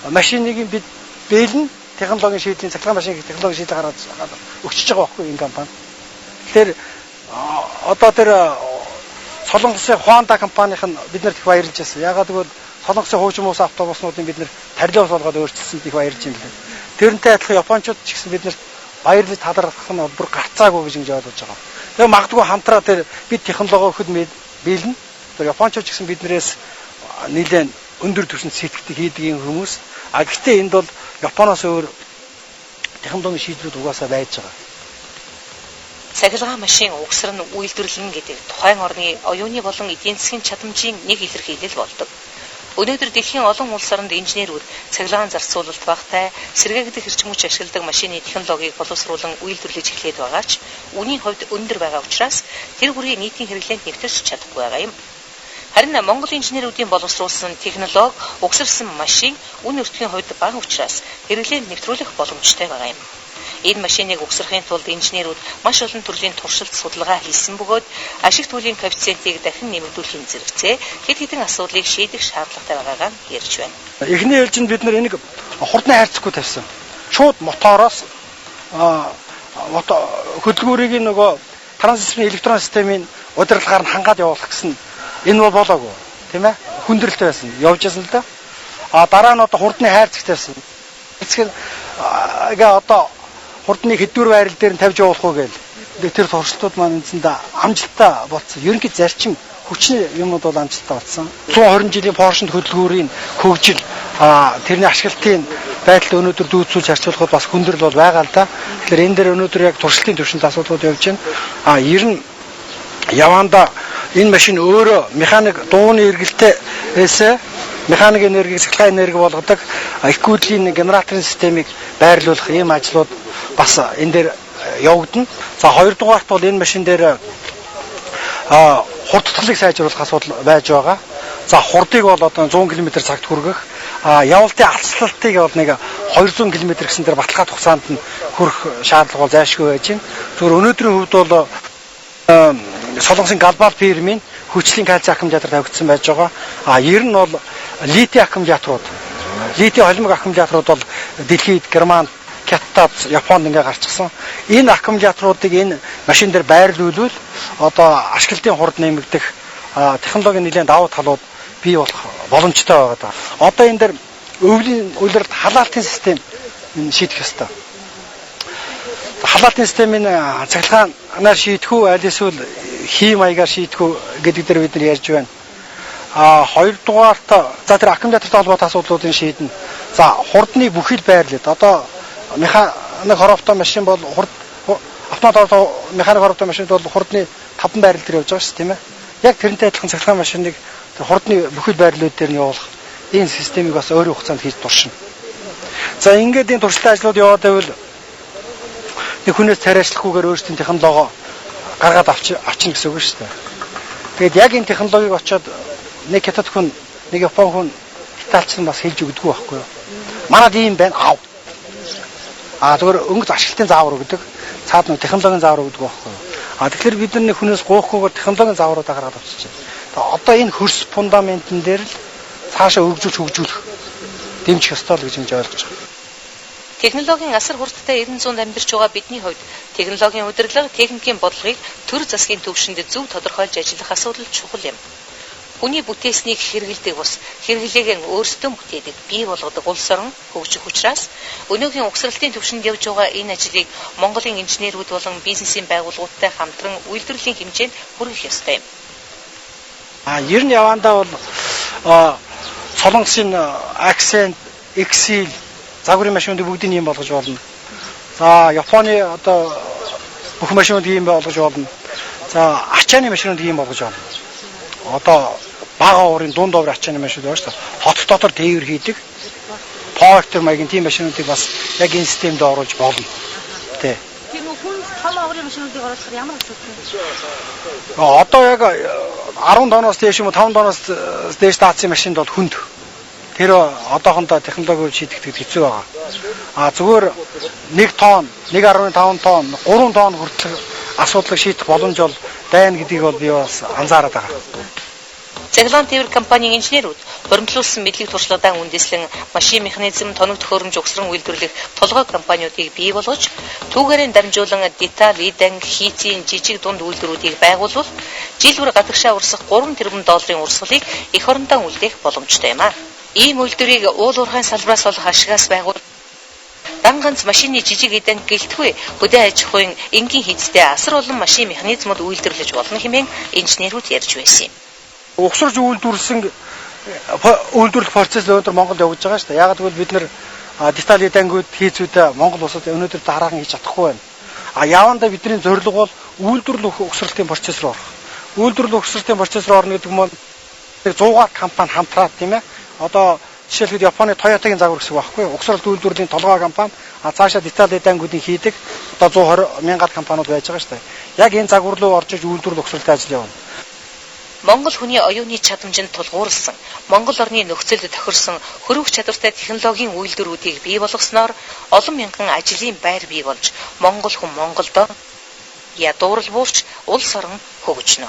машиныг бид бэлэн технологийн шийдлийн цахилгаан машин гэх технологийн шийдэл гараад өгчөж байгаа байхгүй энэ компани. Тэгэхээр одоо тэр Солонгосын Honda компанийх нь биднэрт их баярлж байсан. Ягаад гэвэл Солонгосын хуучин муус автобуснуудыг бид нэр тарилаа болгоод өөрчилсөнд их баярлж байна лээ. Тэрнтэй адилхан Япончууд ч гэсэн биднэрт баярлаж талархах нь бүр гарцаагүй гэж ингэж ойлгож байгаа. Тэгээ магадгүй хамтраа тэр бид технологи өгөхөд бэлэн. Тэр Япончууд ч гэсэн биднээс нэлээд өндөр түвшинд сэтгэдэг хийдэг хүмүүс. А гэхдээ энд бол Японоос өөр технологийн шийдлүүд угаасаа байж байгаа. Цахилгаан машин угсар нь үйлдвэрлэн гэдэг тухайн орны оюуны болон эдийн засгийн чадамжийн нэг илэрхийлэл болдог. Өнөөдөр дэлхийн олон улс орнд инженерүүд цахилгаан зарцуулалт багтай сэргээгдэх эрчим хүч ашигладаг машины технологиг боловсруулан үйлдвэрлэж эхлээд байгаа ч үнийн хувьд өндөр байгаа учраас тэр бүрийн нийтийн хэрэглээнд нэвтэрч чадахгүй байгаа юм. Харин Монгол инженерүүдийн боловсруулсан технологи угсарсан машин үн өртгийн хувьд бага учраас хэрэглээнд нэвтрүүлэх боломжтой байгаа юм. Энэ машиныг угсрахын тулд инженерүүд маш олон төрлийн туршилт судалгаа хийсэн бөгөөд ашигт үеийн коэффициентийг дахин нэмэгдүүлэхийн зэрэгцээ хэд хэдэн асуудлыг шийдэх шаардлагатай байгаагаа ярьж байна. Эхний ээлжинд бид нар энийг хурдны хайрцаггүй тавьсан. Шууд мотороос хөдөлгүүрийг нөгөө трансмиссийн электрон системийн удирдлагаар нь хангаад явуулах гэсэн энэ бол болоогүй тийм ээ хүндрэлтэй байсан явж байсан л да. Дараа нь одоо хурдны хайрцаг тавьсан. Эцэг одоо хурдны хэдвэр байрал дээр нь тавьж явуулах уу гээл. Тэр туршилтууд маань эндсэндээ амжилттай болсон. Ерөнхий зарчим хүчний юмуд бол амжилттай болсон. 120 жилийн Поршент хөдөлгүүрийн хөгжил тэрний ашиглалтын байдал өнөөдөр дүүцүүлж харьцуулахад бас хүндрэл бол байгаа л да. Тэгэхээр энэ дээр өнөөдөр яг туршилтын төвшөнд асуудлууд явж байна. Ер нь яванда энэ машин өөрөө механик дууны эргэлтээс механик энергийг цахилгаан энерги болгодог эквилийн генераторын системийг байрлуулах ийм ажлууд бас энэ дээр явагдана. За хоёрдугаарт бол энэ машин дээр хурдтгалыг сайжруулах асуудал байж байгаа. За хурдыг бол одоо 100 км/цаг хүргэх, явалтын алслалтыг бол нэг 200 км гэсэн дээр баталгаат хугацаанд нь хүрэх шаардлага бол зайлшгүй байж байна. Зөвхөн өнөөдрийн хувьд бол Солонгосын глобал фирмийн хүчлийн кальци аккумулятор тавигдсан байж байгаа. Ер нь бол литий аккумуляторууд, литий холимог аккумуляторууд бол дэлхийд Германд, Китад, Японд ингээ гарчихсан. Энэ аккумуляторуудыг энэ машин дээр байрлуулвал одоо ашиглалтын хурд нэмэгдэх технологийн нэлээд давуу талууд бий болох боломжтой байгаа. Одоо энэ дээр өвлийн улиралд халаалтын систем шийдэх ёстой. Халаалтын системийн цахилгаанаар шийдэх үү, аль эсвэл хий маягаар шийдэх үү гэдэг дээр бид нар ярьж байна. Хоёрдугаарт за тэр аккумулятортай холбоотой асуудлуудын шийднэ. За хурдны бүхэл байрлал. Одоо механик хоровтой машин бол автомат механик хоровтой машинд бол хурдны 5 байрал дээр явж байгаа шүү дээ, тийм ээ. Яг тэрнтэй адилхан цахилгаан машиныг хурдны бүхэл байрлалууд дээр нь явуулах энэ системийг бас өөрийн хугацаанд хийж туршина. За ингээд энэ туршилтын ажлууд яваад байвал нэг хүнээс тариачлахгүйгээр өөрсдийн технологи гаргаад авчна гэсэн үг шүү дээ. Тэгээд яг энэ технологиг очиод нэг хятад хүн, нэг япон хүн Италичсан бас хэлж өгдөггүй байхгүй юу? Манад ийм байна аав. Зөвхөн өнгө ашиглалтын заавар өгдөг. Цаад нь технологийн заавар өгдөг байхгүй юу? Тэгэхээр бид нар нэг хүнээс гоохгүйгээр технологийн заавруудаа гаргаад авчиж байна. Одоо энэ хөрс фундаментын дээр л цаашаа өргөжүүлж хөгжүүлэх дэмжих ёстой л гэж ингэж ойлгож байна. Технологийн асар хурдтай 900 амьдарч байгаа бидний хувьд технологийн удирдлага, техникийн бодлогыг төр засгийн төвшөнд зөв тодорхойлж ажиллах асуудал чухал юм. Хүний бүтээснийг хэрэгэлдэг бус хэрэглээг өөрсдөө бүтээдэг, бий болгодог улс орн хөгжих учраас өнөөгийн угсралтын төвшөнд явж байгаа энэ ажлыг Монголын инженерүүд болон бизнесийн байгууллагуудтай хамтран үйлдвэрлэлийн хэмжээнд хүргэх ёстой юм. Ер нь явандаа бол Солонгосын Accent, Excel загварын машинуудыг бүгдийг ийм болгож болно. За Японы одоо бүх машинуудыг ийм болгож болно. За ачааны машинуудыг ийм болгож болно. Одоо бага уурын дунд оврын ачааны машинууд байна шүү дээ. Хот дотор тээвэр хийдэг. Поортер маягийн тийм машинуудыг бас яг энэ системд оруулж болно. Тэ. Тэр нөх хүн том оврын машинуудыг оруулахаар ямар асуудал вэ? Одоо яг 10 тонноос дээш юм уу 5 тонноос дээш таацсан машинд бол хүнд. Тэр одоохондоо технологиор шийдэгдэх хэцүү байгаа. Зүгээр 1 тонн, 1.5 тонн, 3 тонн хүртэл асуудлыг шийдэх боломж бол байна гэдгийг бол би бас анзаараад байгаа. Цаглаан тээвэр компанийн инженерүүд хуримтлуулсан мэдлэг туршлагатай үндэслэн машин механизм, тоног төхөөрөмж угсран үйлдвэрлэх толгой компаниудыг бий болгож, түүгээрээ дамжуулан деталь, идан, хийцийн жижиг дунд үйлдвэрүүдийг байгуулвал жил бүр гадагшаа урсгах 3 тэрбум долларын урсгалыг эх орондоо үлдээх боломжтой юм а. Ийм үйлдвэрийг уул уурхайн салбараас болох ашигаас байгуул дан ганц машины жижиг идан гэлтгүй хөдөө аж ахуйн энгийн хийцтэй асар олон машин механизмууд үйлдвэрлэж болно хэмээн инженерүүд ярьж байсан юм. Угсарж үйлдвэрлэх процесс өнөөдөр Монголд явагдаж байгаа шүү дээ. Яг гэвэл бид нэр деталь идангууд хийцүүдээ Монгол улсад өнөөдөр дараахан хийж чадахгүй байна. Явандаа бидний зорилго бол үйлдвэрлэх угсралтын процесс руу орох. Үйлдвэрлэх угсралтын процесс руу орно гэдэг нь 100-аар компани хамтраад тийм ээ. Одоо жишээлбэл Японы Toyota-гийн загвар гэсэн үг байхгүй юу? Угсралт үйлдвэрлэлийн толгой компани цаашаа деталь идангуудыг хийдэг одоо 120 мянган компаниуд байж байгаа шүү дээ. Яг энэ загвар руу орж иж үйлдвэрлэх угсралтын ажил явна. Монгол хүний оюуны чадамжинд тулгуурласан, Монгол орны нөхцөлд тохирсон хөрвөх чадвартай технологийн үйлдвэрүүдийг бий болгосноор олон мянган ажлын байр бий болж, Монгол хүн Монголдо ядуурл буурч улс орон хөгжнө.